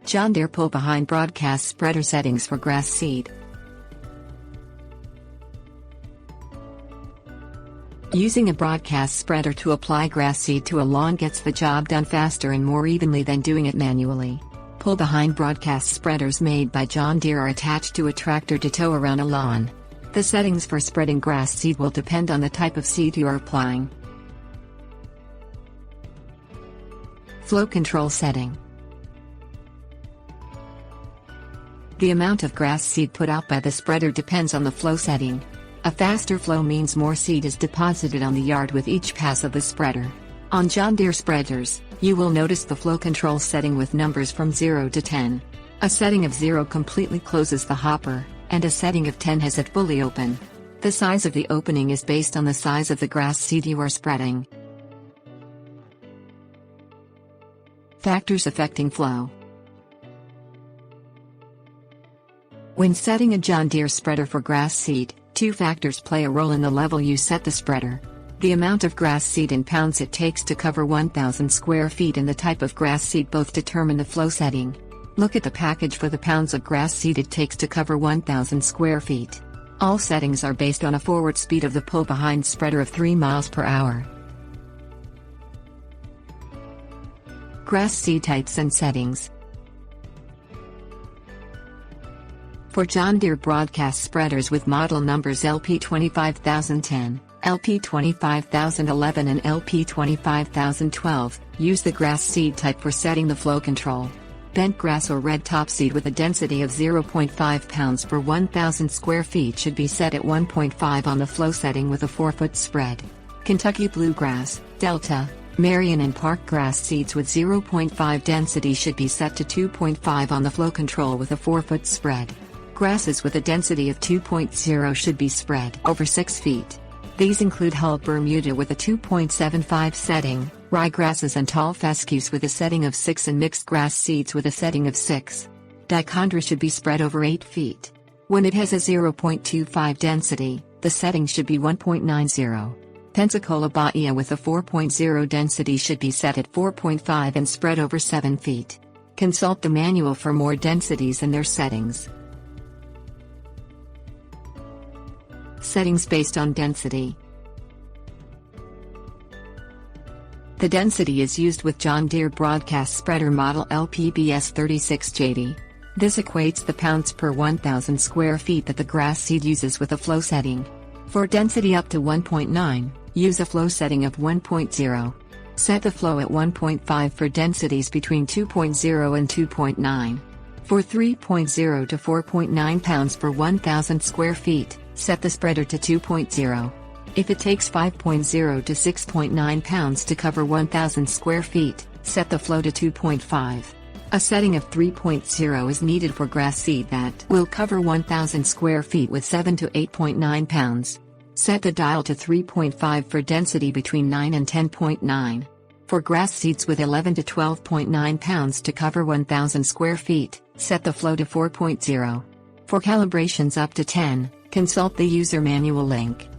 John Deere pull-behind broadcast spreader settings for grass seed. Using a broadcast spreader to apply grass seed to a lawn gets the job done faster and more evenly than doing it manually. Pull-behind broadcast spreaders made by John Deere are attached to a tractor to tow around a lawn. The settings for spreading grass seed will depend on the type of seed you are applying. Flow control setting. The amount of grass seed put out by the spreader depends on the flow setting. A faster flow means more seed is deposited on the yard with each pass of the spreader. On John Deere spreaders, you will notice the flow control setting with numbers from 0 to 10. A setting of 0 completely closes the hopper, and a setting of 10 has it fully open. The size of the opening is based on the size of the grass seed you are spreading. Factors affecting flow. When setting a John Deere spreader for grass seed, two factors play a role in the level you set the spreader. The amount of grass seed in pounds it takes to cover 1,000 square feet and the type of grass seed both determine the flow setting. Look at the package for the pounds of grass seed it takes to cover 1,000 square feet. All settings are based on a forward speed of the pull-behind spreader of 3 miles per hour. Grass seed types and settings. For John Deere broadcast spreaders with model numbers LP25010, LP25011 and LP25012, use the grass seed type for setting the flow control. Bent grass or red topseed with a density of 0.5 pounds per 1,000 square feet should be set at 1.5 on the flow setting with a 4-foot spread. Kentucky bluegrass, Delta, Marion and Park grass seeds with 0.5 density should be set to 2.5 on the flow control with a 4-foot spread. Grasses with a density of 2.0 should be spread over 6 feet. These include Hull Bermuda with a 2.75 setting, ryegrasses and tall fescues with a setting of 6 and mixed grass seeds with a setting of 6. Dichondra should be spread over 8 feet. When it has a 0.25 density, the setting should be 1.90. Pensacola Bahia with a 4.0 density should be set at 4.5 and spread over 7 feet. Consult the manual for more densities and their settings. Settings based on density. The density is used with John Deere broadcast spreader model LPBS36JD. This equates the pounds per 1,000 square feet that the grass seed uses with a flow setting. For density up to 1.9, use a flow setting of 1.0. Set the flow at 1.5 for densities between 2.0 and 2.9. For 3.0 to 4.9 pounds per 1,000 square feet, set the spreader to 2.0. If it takes 5.0 to 6.9 pounds to cover 1,000 square feet, set the flow to 2.5. A setting of 3.0 is needed for grass seed that will cover 1,000 square feet with 7 to 8.9 pounds. Set the dial to 3.5 for density between 9 and 10.9. For grass seeds with 11 to 12.9 pounds to cover 1,000 square feet, set the flow to 4.0. For calibrations up to 10, consult the user manual link.